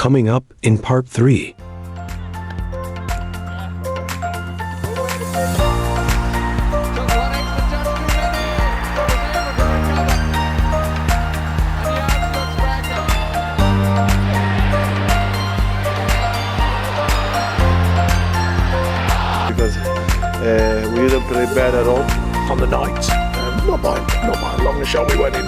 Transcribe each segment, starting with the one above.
coming up in part 3. Because we didn't play bad at all on the night. Not by a long shot we went in.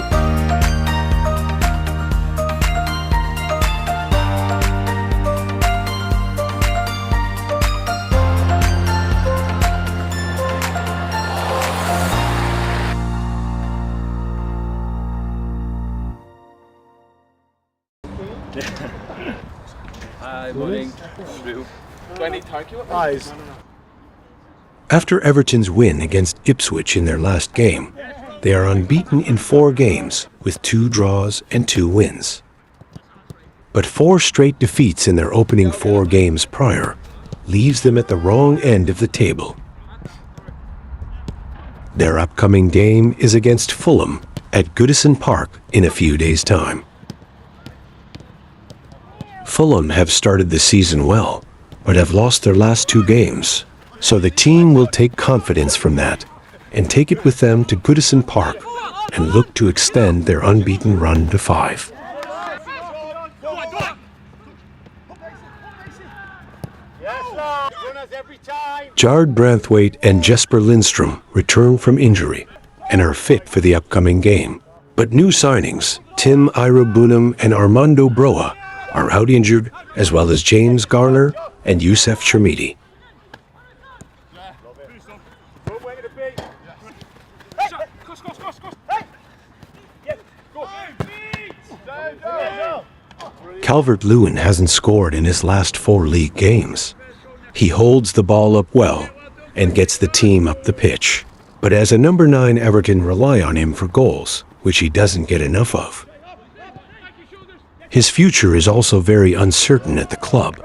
Hi, morning. 20 Thankyou. Eyes. After Everton's win against Ipswich in their last game, they are unbeaten in 4 games with 2 draws and 2 wins. But 4 straight defeats in their opening 4 games prior leaves them at the wrong end of the table. Their upcoming game is against Fulham at Goodison Park in a few days' time. Fulham have started the season well, but have lost their last 2 games. So the team will take confidence from that and take it with them to Goodison Park and look to extend their unbeaten run to 5. Jard Branthwaite and Jesper Lindstrom return from injury and are fit for the upcoming game. But new signings, Tim Irabunam and Armando Broa, are out injured, as well as James Garner and Youssef Chermiti. Calvert-Lewin hasn't scored in his last 4 league games. He holds the ball up well and gets the team up the pitch. But as a number 9, Everton rely on him for goals, which he doesn't get enough of. His future is also very uncertain at the club,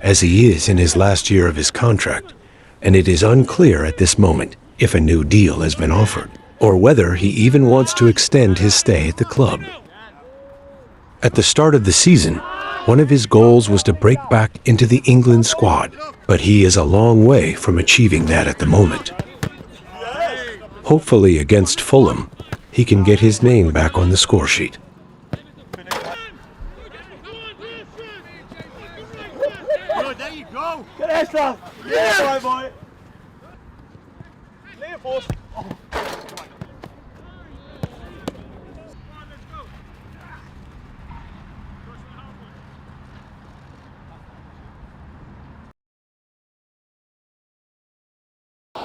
as he is in his last year of his contract, and it is unclear at this moment if a new deal has been offered, or whether he even wants to extend his stay at the club. At the start of the season, one of his goals was to break back into the England squad, but he is a long way from achieving that at the moment. Hopefully against Fulham, he can get his name back on the score sheet. There you go! Get extra! Yeah, boy! Clear force!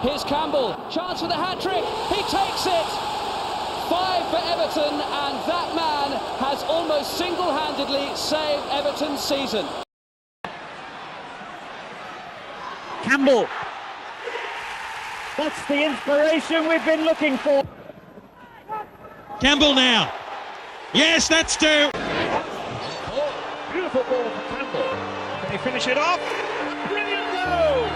Here's Campbell, chance for the hat-trick, he takes it! 5 for Everton, and that man has almost single-handedly saved Everton's season. Campbell! That's the inspiration we've been looking for. Campbell now. Yes, that's 2. Oh, beautiful ball for Campbell. Can he finish it off? Brilliant goal!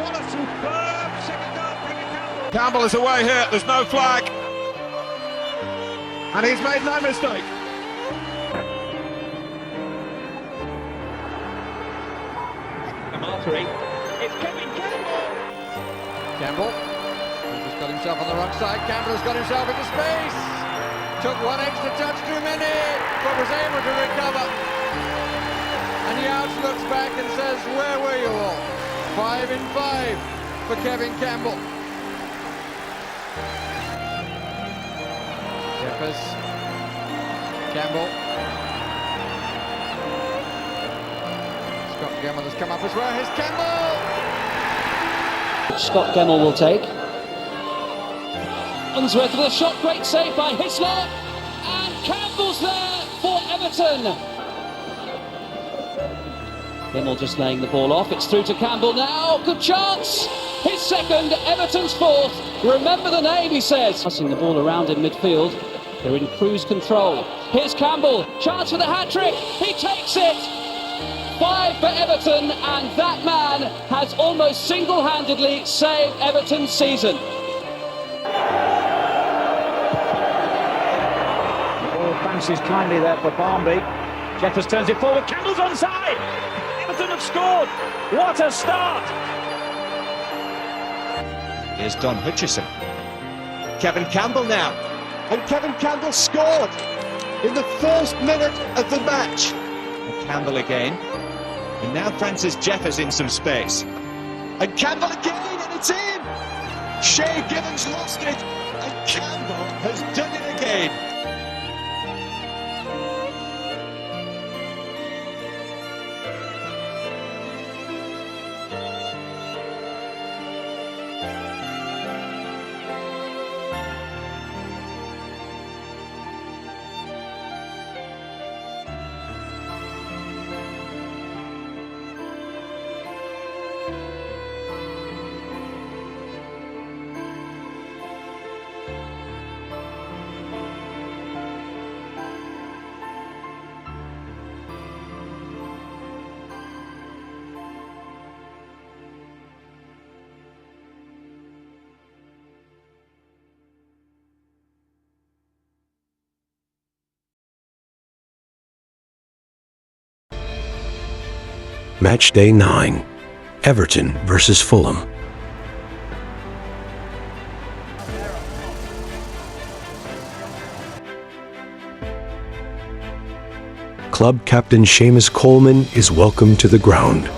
What a superb second goal from Campbell. Campbell is away here, there's no flag. And he's made no mistake. Martyr, it's Kevin Campbell! Campbell, he's just got himself on the wrong side. Campbell's got himself into space. Took 1 extra touch too many, but was able to recover. And Youch looks back and says, where were you all? 5 in 5 for Kevin Campbell. Jeffers, Campbell. Scott Gemmell has come up as well. Here's Campbell! Scott Gemmell will take. Unsworth with a shot, great save by Hislop, and Campbell's there for Everton. Gemmell just laying the ball off, it's through to Campbell now, good chance! His second, Everton's 4th. Remember the name, he says. Passing the ball around in midfield, they're in cruise control. Here's Campbell, chance for the hat-trick, he takes it! 5 for Everton, and that man has almost single-handedly saved Everton's season. Ball fancies kindly there for Barnby. Jeffers turns it forward, Campbell's onside! Everton have scored! What a start! Here's Don Hutchison. Kevin Campbell now. And Kevin Campbell scored in the first minute of the match. And Campbell again. And now Francis Jeffers in some space. And Campbell again, and it's in! Shay Gibbons lost it, and Campbell has done it again. Match day 9, Everton versus Fulham. Club captain Seamus Coleman is welcomed to the ground.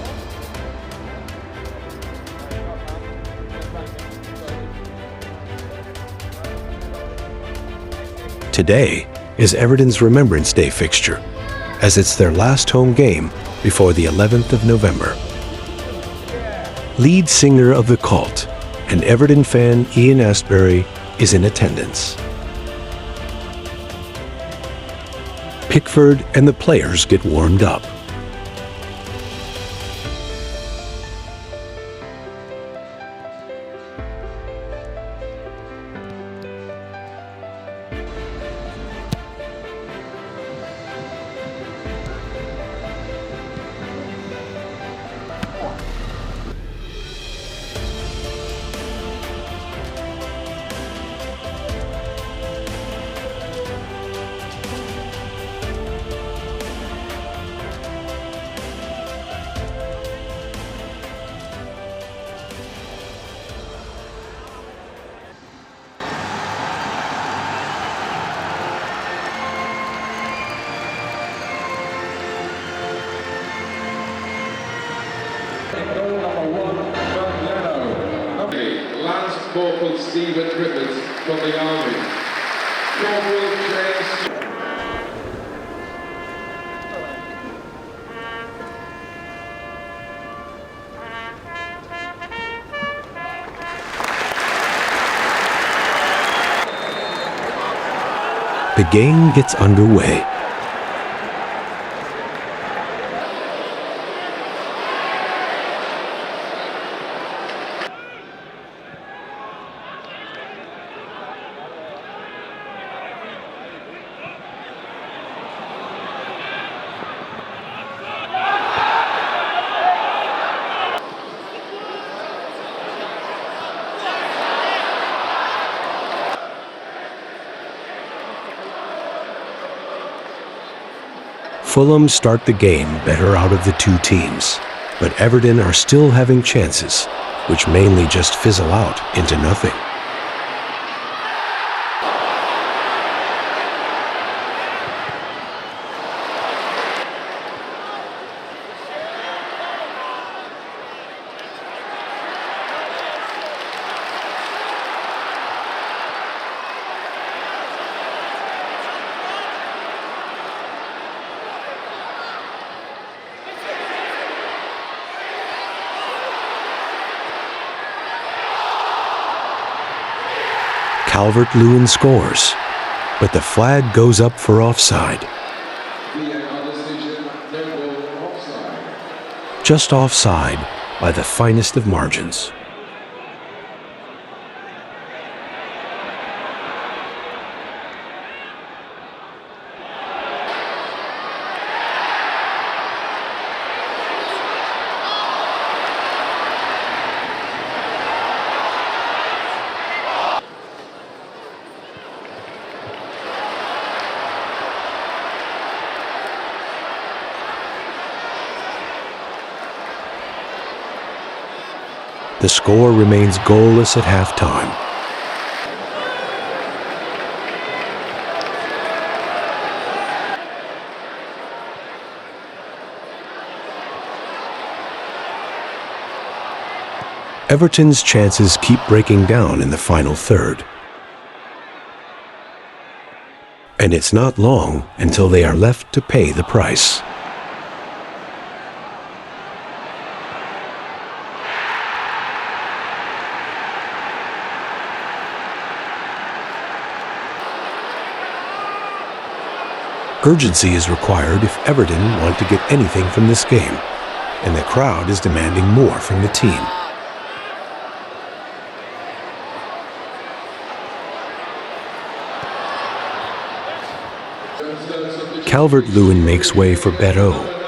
Today is Everton's Remembrance Day fixture, as it's their last home game before the 11th of November. Lead singer of the cult and Everton fan Ian Astbury is in attendance. Pickford and the players get warmed up. Last Corporal Stephen Rivers from the Army. Corporal James. The game gets underway. Fulham start the game better out of the two teams, but Everton are still having chances, which mainly just fizzle out into nothing. Calvert-Lewin scores, but the flag goes up for offside. Just offside by the finest of margins. The score remains goalless at halftime. Everton's chances keep breaking down in the final third. And it's not long until they are left to pay the price. Urgency is required if Everton want to get anything from this game, and the crowd is demanding more from the team. Calvert-Lewin makes way for Beto.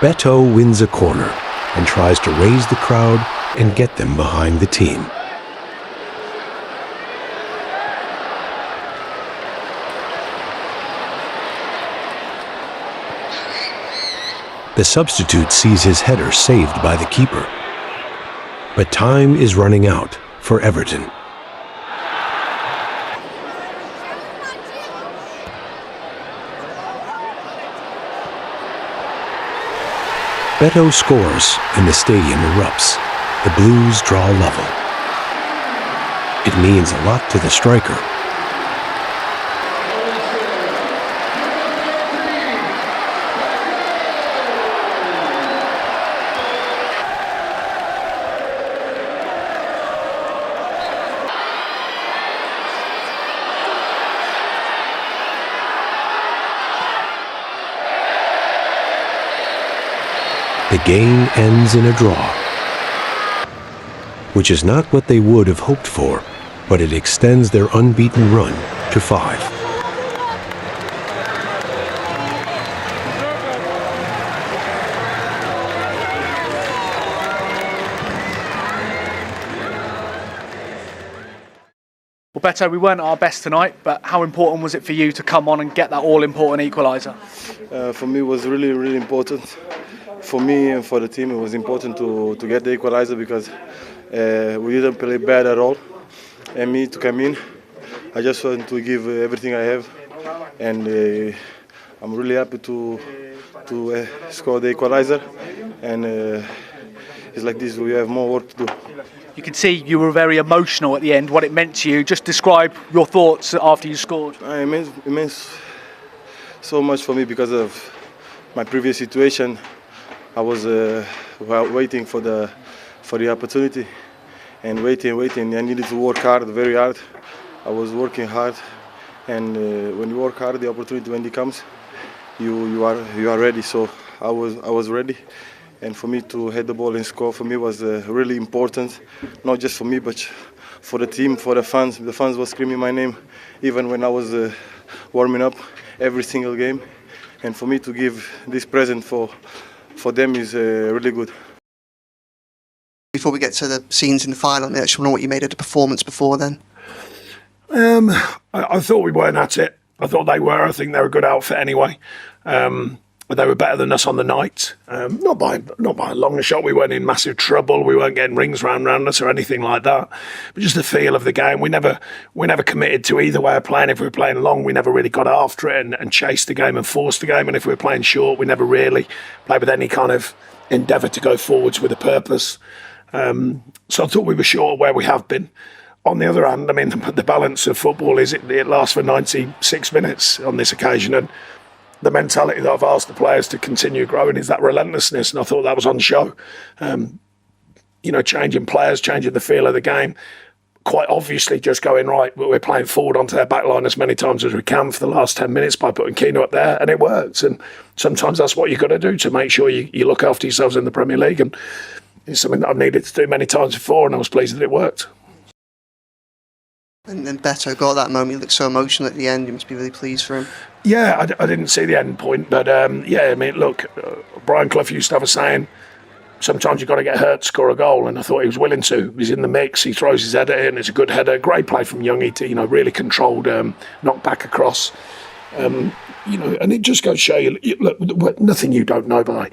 Beto wins a corner and tries to raise the crowd and get them behind the team. The substitute sees his header saved by the keeper. But time is running out for Everton. Beto scores and the stadium erupts. The Blues draw level. It means a lot to the striker. The game ends in a draw, which is not what they would have hoped for, but it extends their unbeaten run to 5. Well, Beto, we weren't at our best tonight, but how important was it for you to come on and get that all-important equaliser? For me, it was really, really important. For me and for the team, it was important to get the equaliser because we didn't play bad at all. And me to come in, I just want to give everything I have, and I'm really happy to score the equaliser. And it's like this: we have more work to do. You can see you were very emotional at the end. What it meant to you? Just describe your thoughts after you scored. It means so much for me because of my previous situation. I was waiting for the opportunity, and waiting. I needed to work hard, very hard. I was working hard, and when you work hard, the opportunity when it comes, you are ready. So I was ready, and for me to head the ball and score for me was really important, not just for me but for the team, for the fans. The fans were screaming my name, even when I was warming up every single game, and for me to give this present for them is really good. Before we get to the scenes in the final, I just want to know what you made of the performance before then. I thought we weren't at it. I thought they were. I think they're a good outfit anyway. They were better than us on the night. Not by a long shot. We weren't in massive trouble. We weren't getting rings round us or anything like that. But just the feel of the game. We never committed to either way of playing. If we were playing long, we never really got after it and chased the game and forced the game. And if we were playing short, we never really played with any kind of endeavour to go forwards with a purpose. So I thought we were short of where we have been. On the other hand, I mean, the balance of football is it lasts for 96 minutes on this occasion, and the mentality that I've asked the players to continue growing is that relentlessness, and I thought that was on show. Changing players, changing the feel of the game, quite obviously just going, right, we're playing forward onto their back line as many times as we can for the last 10 minutes by putting Keno up there, and it works. And sometimes that's what you've got to do to make sure you look after yourselves in the Premier League. And It's something that I've needed to do many times before, and I was pleased that it worked. And then Beto got that moment. He looked so emotional at the end. You must be really pleased for him. Yeah, I didn't see the end point, but yeah, I mean, look, Brian Clough used to have a saying, sometimes you've got to get hurt to score a goal, and I thought he was willing to. He's in the mix, he throws his header in, it's a good header, great play from Youngie to, really controlled, knock back across. And it just goes to show you, look, nothing you don't know by.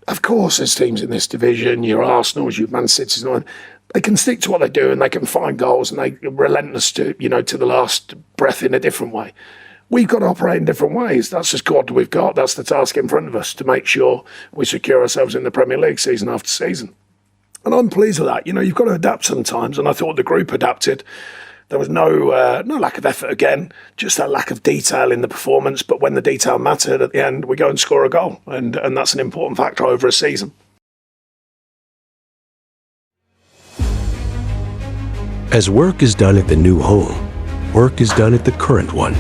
Of course, there's teams in this division, your Arsenals, your Man Cities, and all that. They can stick to what they do and they can find goals and they're relentless to the last breath in a different way. We've got to operate in different ways. That's the squad we've got. That's the task in front of us to make sure we secure ourselves in the Premier League season after season. And I'm pleased with that. You've got to adapt sometimes, and I thought the group adapted. There was no lack of effort again, just a lack of detail in the performance. But when the detail mattered at the end, we go and score a goal, and that's an important factor over a season. As work is done at the new home, work is done at the current one.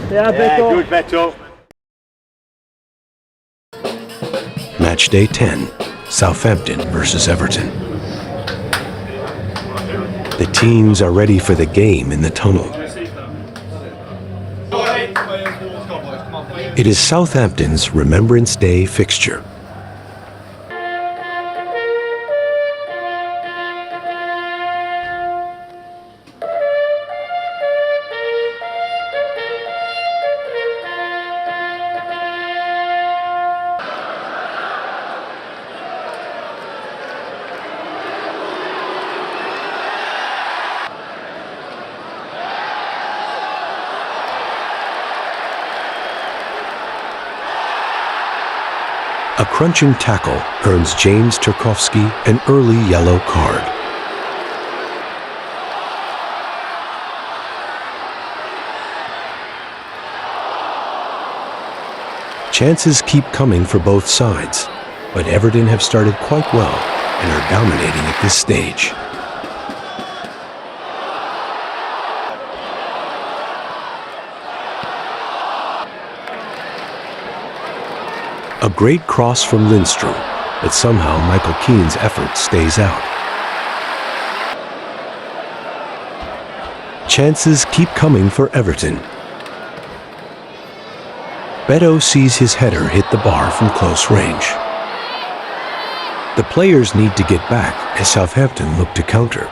Good, Beto. Match day 10, Southampton versus Everton. The teams are ready for the game in the tunnel. It is Southampton's Remembrance Day fixture. A crunching tackle earns James Tarkowski an early yellow card. Chances keep coming for both sides, but Everton have started quite well and are dominating at this stage. A great cross from Lindstrom, but somehow Michael Keane's effort stays out. Chances keep coming for Everton. Beto sees his header hit the bar from close range. The players need to get back as Southampton look to counter.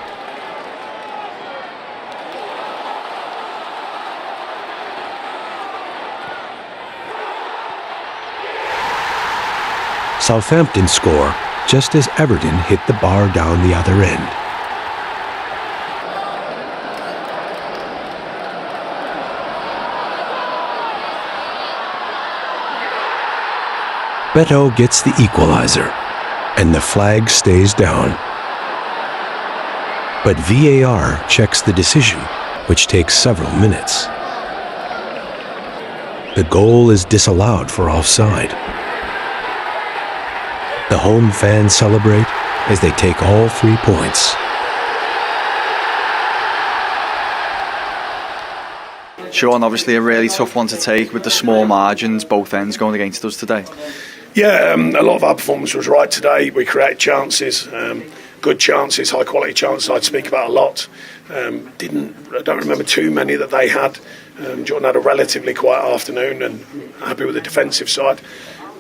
Southampton score just as Everton hit the bar down the other end. Beto gets the equalizer, and the flag stays down. But VAR checks the decision, which takes several minutes. The goal is disallowed for offside. The home fans celebrate as they take all 3 points. Sean, obviously a really tough one to take with the small margins, both ends going against us today. Yeah, a lot of our performance was right today. We created chances, good chances, high quality chances I'd speak about a lot. I don't remember too many that they had. Jordan had a relatively quiet afternoon and happy with the defensive side.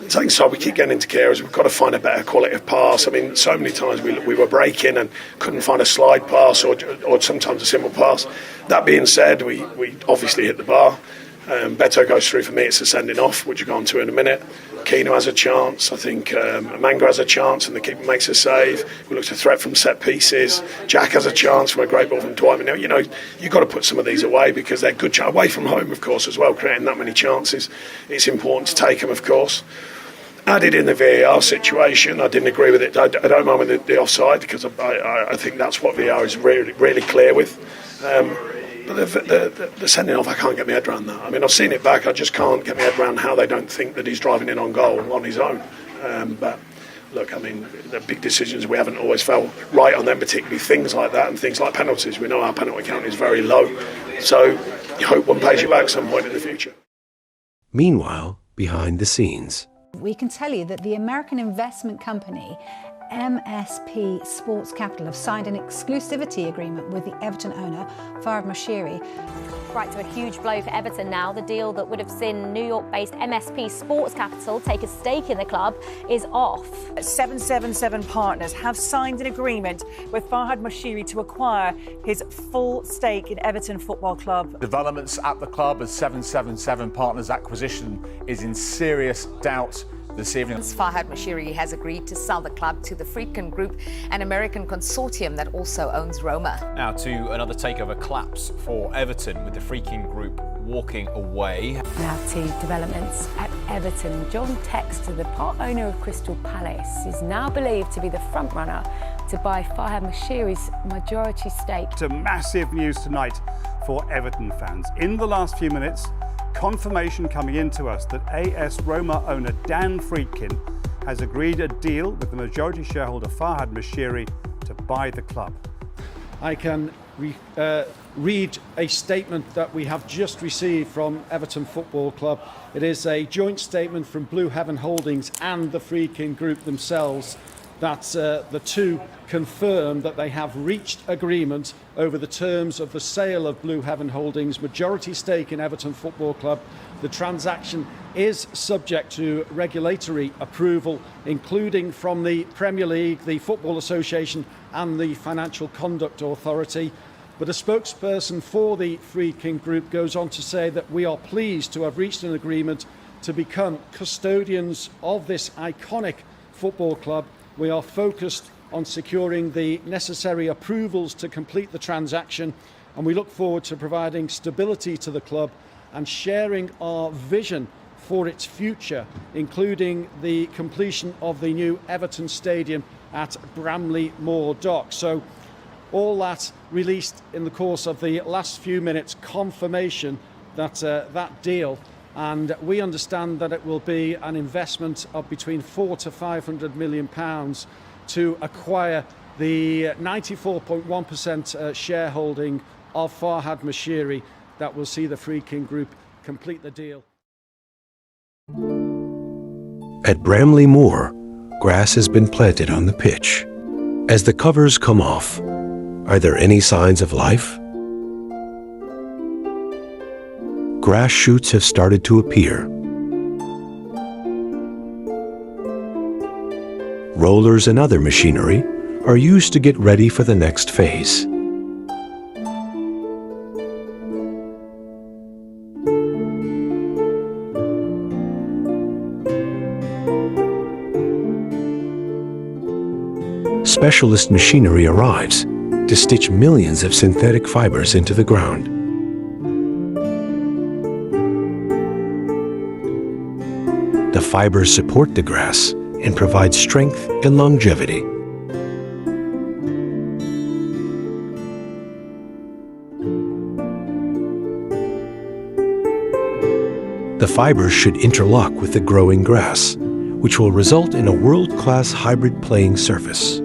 Taking side, we keep getting into carers. We've got to find a better quality of pass. I mean, so many times we were breaking and couldn't find a slide pass or sometimes a simple pass. That being said, we obviously hit the bar. Beto goes through for me. It's a sending off, which we'll go on to in a minute. Keno has a chance. I think Manga has a chance, and the keeper makes a save. We look to threat from set pieces. Jack has a chance from a great ball from Dwight. You know, you've got to put some of these away because they're good. Away from home, of course, as well, creating that many chances. It's important to take them, of course. Added in the VAR situation, I didn't agree with it. I don't mind with the offside because I think that's what VAR is really, really clear with. But the sending off, I can't get my head around that. I mean, I've seen it back. I just can't get my head around how they don't think that he's driving in on goal on his own. But look, I mean, the big decisions, we haven't always felt right on them, particularly things like that and things like penalties. We know our penalty count is very low. So you hope one pays you back at some point in the future. Meanwhile, behind the scenes. We can tell you that the American investment company MSP Sports Capital have signed an exclusivity agreement with the Everton owner, Farhad Moshiri. Right to a huge blow for Everton now. The deal that would have seen New York-based MSP Sports Capital take a stake in the club is off. 777 Partners have signed an agreement with Farhad Moshiri to acquire his full stake in Everton Football Club. Developments at the club as 777 Partners acquisition is in serious doubt this evening. Farhad Moshiri has agreed to sell the club to the Friedkin Group, an American consortium that also owns Roma. Now to another takeover collapse for Everton, with the Friedkin Group walking away. Now to developments at Everton. John Textor, the part owner of Crystal Palace, is now believed to be the front runner to buy Farhad Moshiri's majority stake. It's a massive news tonight for Everton fans. In the last few minutes, confirmation coming into us that AS Roma owner Dan Friedkin has agreed a deal with the majority shareholder Farhad Moshiri to buy the club. I can read a statement that we have just received from Everton Football Club. It is a joint statement from Blue Heaven Holdings and the Friedkin Group themselves that the two confirm that they have reached agreement over the terms of the sale of Blue Heaven Holdings' majority stake in Everton Football Club. The transaction is subject to regulatory approval, including from the Premier League, the Football Association and the Financial Conduct Authority. But a spokesperson for the Friedkin Group goes on to say that we are pleased to have reached an agreement to become custodians of this iconic football club. We are focused on securing the necessary approvals to complete the transaction, and we look forward to providing stability to the club and sharing our vision for its future, including the completion of the new Everton Stadium at Bramley Moor Dock. So all that released in the course of the last few minutes, confirmation that that deal, and we understand that it will be an investment of between £400 to £500 million to acquire the 94.1% shareholding of Farhad Moshiri that will see the Friedkin Group complete the deal. At Bramley Moor, grass has been planted on the pitch. As the covers come off, are there any signs of life? Grass shoots have started to appear. Rollers and other machinery are used to get ready for the next phase. Specialist machinery arrives to stitch millions of synthetic fibers into the ground. The fibers support the grass and provide strength and longevity. The fibers should interlock with the growing grass, which will result in a world-class hybrid playing surface.